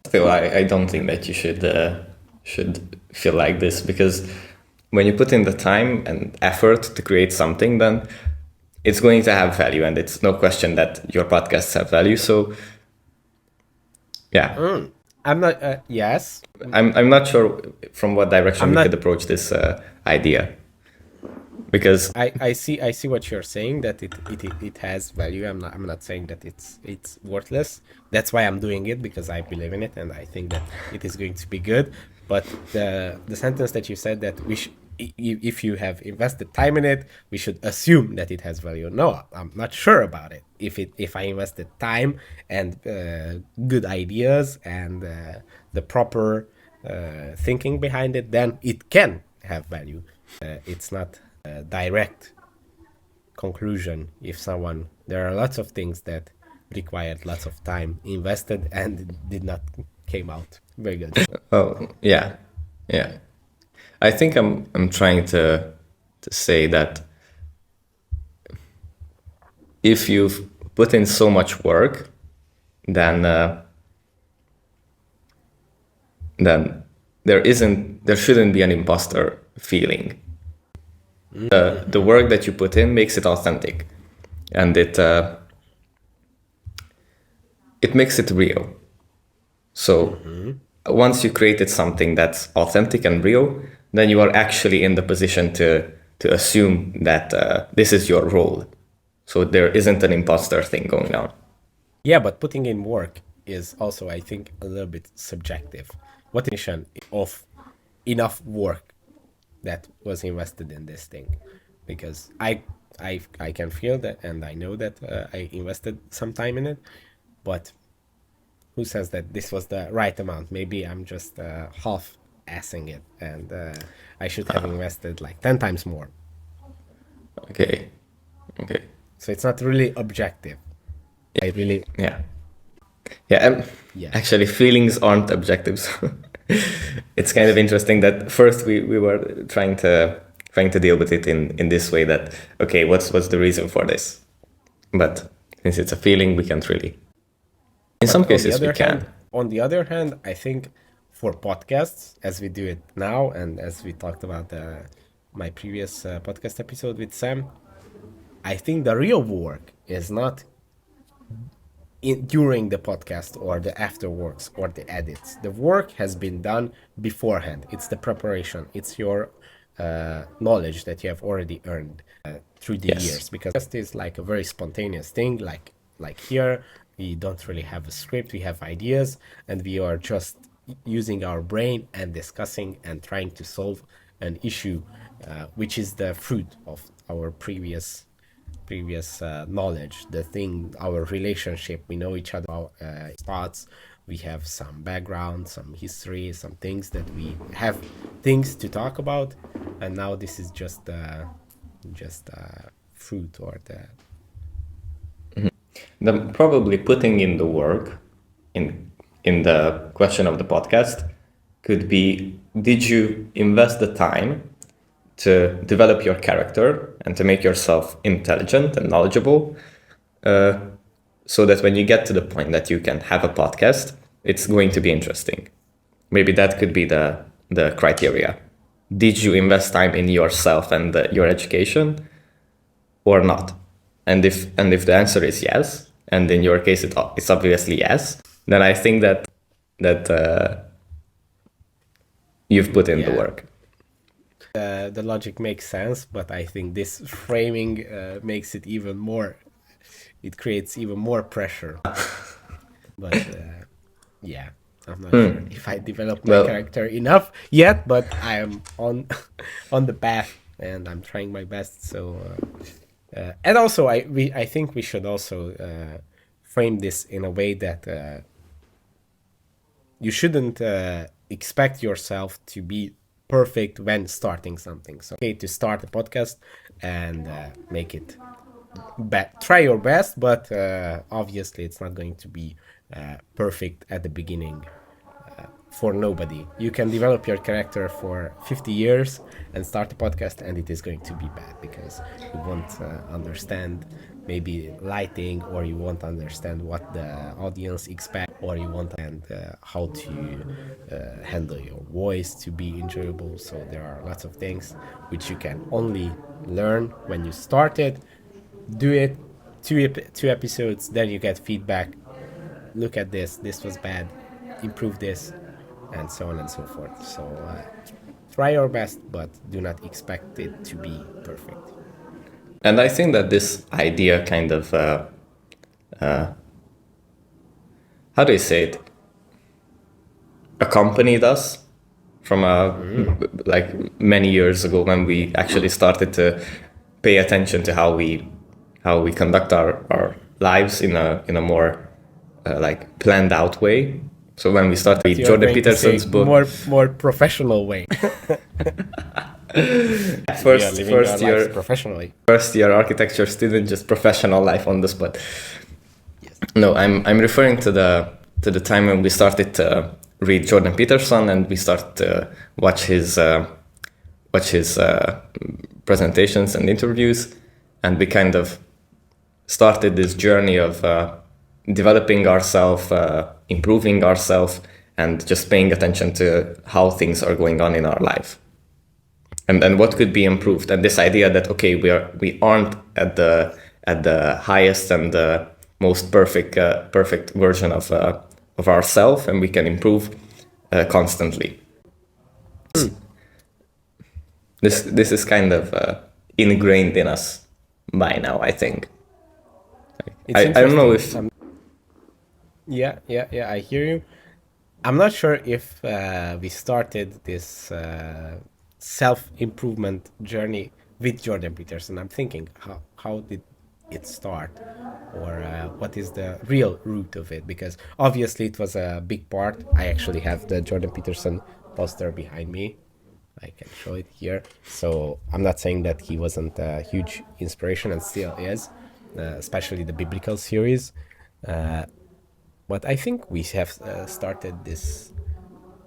Still, I don't think that you should feel like this, because when you put in the time and effort to create something, then it's going to have value, and it's no question that your podcasts have value. So yeah, I'm not. Yes, I'm not sure from what direction I'm we could not. approach this idea, because I see what you're saying, that it has value. I'm not saying that it's worthless. That's why I'm doing it, because I believe in it and I think that it is going to be good. But the sentence that you said, that if you have invested time in it, we should assume that it has value. No, I'm not sure about it. If I invested time and good ideas and the proper thinking behind it, then it can have value. It's not direct conclusion. If someone, there are lots of things that required lots of time invested and did not came out very good. oh yeah, yeah. I think I'm trying to say that if you've put in so much work, then then there shouldn't be an imposter feeling. The work that you put in makes it authentic, and it makes it real. So once you created something that's authentic and real, then you are actually in the position to assume that this is your role. So there isn't an imposter thing going on. Yeah, but putting in work is also, I think, a little bit subjective. What definition of enough work that was invested in this thing? Because I can feel that, and I know that I invested some time in it, but who says that this was the right amount? Maybe I'm just half assing it, and I should have invested like 10 times more. Okay. Okay. So it's not really objective. I really, Yeah. Yeah. yeah. Actually, feelings aren't objectives. It's kind of interesting that first we were trying to deal with it in this way, that okay, what's the reason for this? But since it's a feeling, we can't really. In some But cases, we can. on the other hand, I think for podcasts, as we do it now, and as we talked about my previous podcast episode with Sam, I think the real work is not during the podcast or the afterworks or the edits. The work has been done beforehand. It's the preparation. It's your knowledge that you have already earned through the Yes. years. Because it is like a very spontaneous thing. Like here, we don't really have a script. We have ideas, and we are just using our brain and discussing and trying to solve an issue, which is the fruit of our previous knowledge, the thing, our relationship. We know each other, our thoughts. We have some background, some history, some things that we have things to talk about, and now this is just fruit, or Probably putting in the work in the question of the podcast could be: did you invest the time to develop your character and to make yourself intelligent and knowledgeable, so that when you get to the point that you can have a podcast, it's going to be interesting? Maybe that could be the criteria. Did you invest time in yourself and your education, or not? And if the answer is yes, and in your case it's obviously yes, then I think that you've put in the Yeah. work. The logic makes sense, but I think this framing makes it even more. It creates even more pressure. But yeah, I'm not sure if I developed my Well, character enough yet, but I am on on the path, and I'm trying my best. So, and also I think we should also frame this in a way that you shouldn't expect yourself to be perfect when starting something. So, okay, to start a podcast and make it try your best, but obviously it's not going to be perfect at the beginning for nobody. You can develop your character for 50 years and start a podcast, and it is going to be bad because you won't understand maybe lighting, or you won't understand what the audience expects. or you want and how to handle your voice to be enjoyable. So there are lots of things which you can only learn when you start it. Do it two episodes, then you get feedback. Look at this was bad, improve this, and so on and so forth. So try your best, but do not expect it to be perfect. And I think that this idea kind of, how do you say it, accompanied us from like many years ago when we actually started to pay attention to how we conduct our lives in a more like planned out way. So when we started with You're Jordan going to say Peterson's book, more professional way. We are living our lives professionally. first year architecture student, just professional life on the spot. Yes. No, I'm referring to the time when we started to read Jordan Peterson and we started to watch his presentations and interviews, and we kind of started this journey of developing ourselves, improving ourselves, and just paying attention to how things are going on in our life. And what could be improved, and this idea that okay, we aren't at the highest and the most perfect version of ourselves, and we can improve constantly. This is kind of ingrained in us by now, I think. I don't know if Yeah, I hear you. I'm not sure if we started this self-improvement journey with Jordan Peterson. I'm thinking, how did it start? Or what is the real root of it? Because obviously it was a big part. I actually have the Jordan Peterson poster behind me. I can show it here. So I'm not saying that he wasn't a huge inspiration, and still is, especially the biblical series. But I think we have started this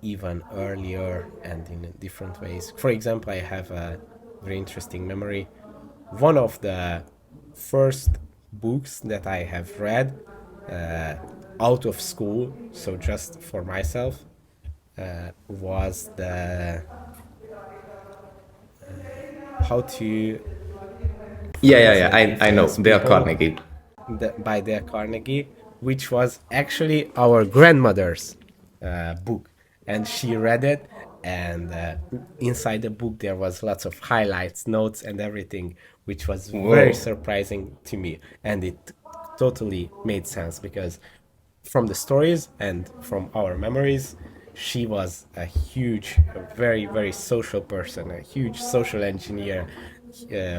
even earlier and in different ways. For example, I have a very interesting memory. One of the first books that I have read out of school, so just for myself, was the how to I know Dale Carnegie. By Dale Carnegie, which was actually our grandmother's book, and she read it, and inside the book there was lots of highlights, notes, and everything, which was very surprising to me, and it totally made sense because from the stories and from our memories, she was a huge, a very, very social person, a huge social engineer,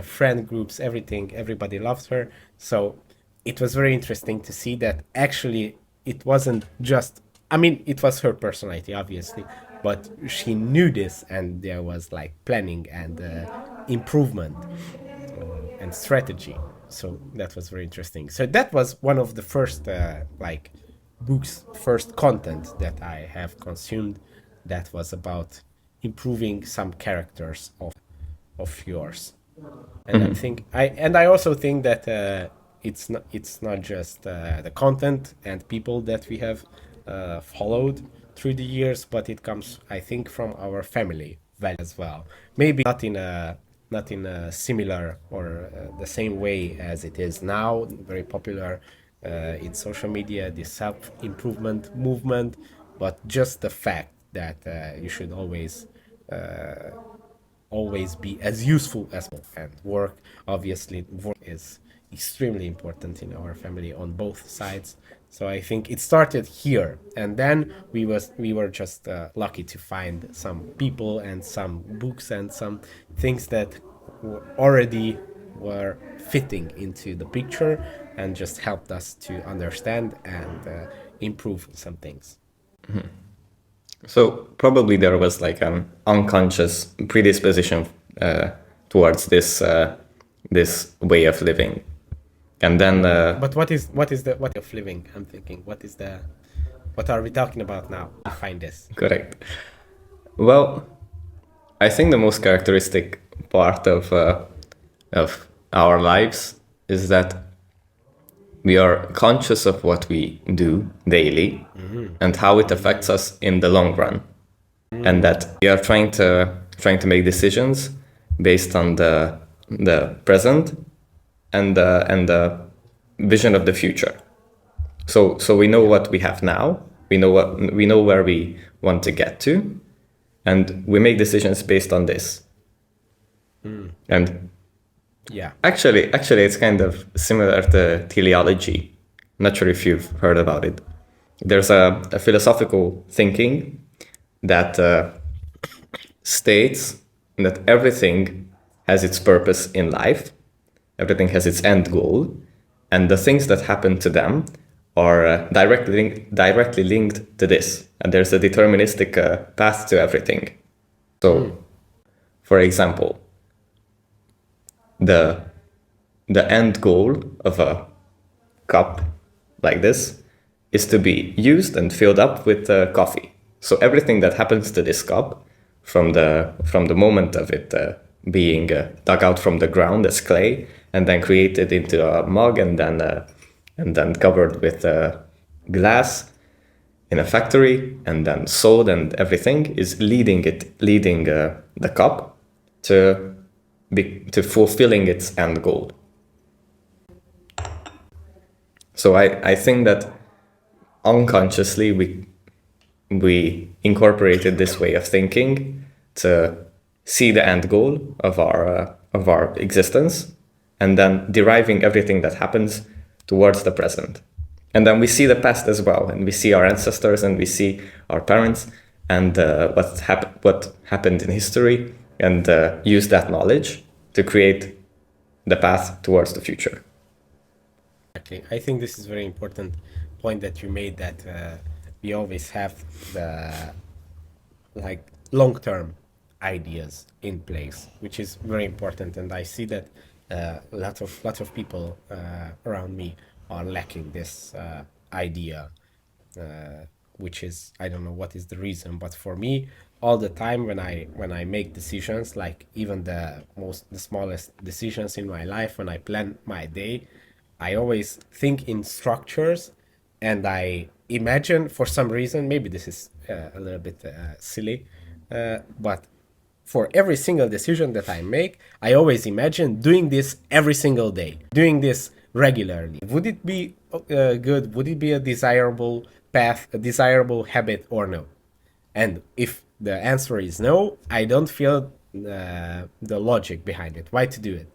friend groups, everything, everybody loved her. So it was very interesting to see that actually it wasn't just, I mean, it was her personality, obviously, but she knew this, and there was like planning and improvement and strategy. So that was very interesting. So that was one of the first like books, first content that I have consumed that was about improving some characters of yours. And I also think that it's not just the content and people that we have followed through the years, but it comes, I think, from our family value as well. Maybe not in a similar or the same way as it is now, very popular in social media, this self-improvement movement, but just the fact that you should always be as useful as possible, and work, obviously work is extremely important in our family on both sides. So I think it started here, and then we were just lucky to find some people and some books and some things that already were fitting into the picture and just helped us to understand and improve some things. So probably there was like an unconscious predisposition towards this way of living, and then. But what is the what of living? I'm thinking, what are we talking about now? I find this Correct. Well, I think the most characteristic part of our lives is that we are conscious of what we do daily and how it affects us in the long run, and that we are trying to make decisions based on the present and the vision of the future. So we know what we have now, we know where we want to get to, and we make decisions based on this. And Yeah. actually, it's kind of similar to teleology. Not sure if you've heard about it. There's a philosophical thinking that states that everything has its purpose in life, everything has its end goal, and the things that happen to them are directly linked to this. And there's a deterministic path to everything. So, for example, the end goal of a cup like this is to be used and filled up with coffee. So everything that happens to this cup, from the moment of it being dug out from the ground as clay and then created into a mug and then covered with glass in a factory and then sold, and everything is leading the cup to fulfilling its end goal. So I think that unconsciously we incorporated this way of thinking to see the end goal of our existence, and then deriving everything that happens towards the present. And then we see the past as well, and we see our ancestors, and we see our parents, and what happened in history, and use that knowledge to create the path towards the future. Exactly. I think this is very important point that you made, that we always have the like long-term ideas in place, which is very important. And I see that lots of people around me are lacking this idea, which is, I don't know what is the reason, but for me, all the time when I make decisions, like even the smallest decisions in my life, when I plan my day, I always think in structures, and I imagine, for some reason, maybe this is a little bit silly, but for every single decision that I make, I always imagine doing this every single day, doing this regularly. Would it be good? Would it be a desirable path, a desirable habit, or no? And if the answer is no, I don't feel the logic behind it. Why to do it?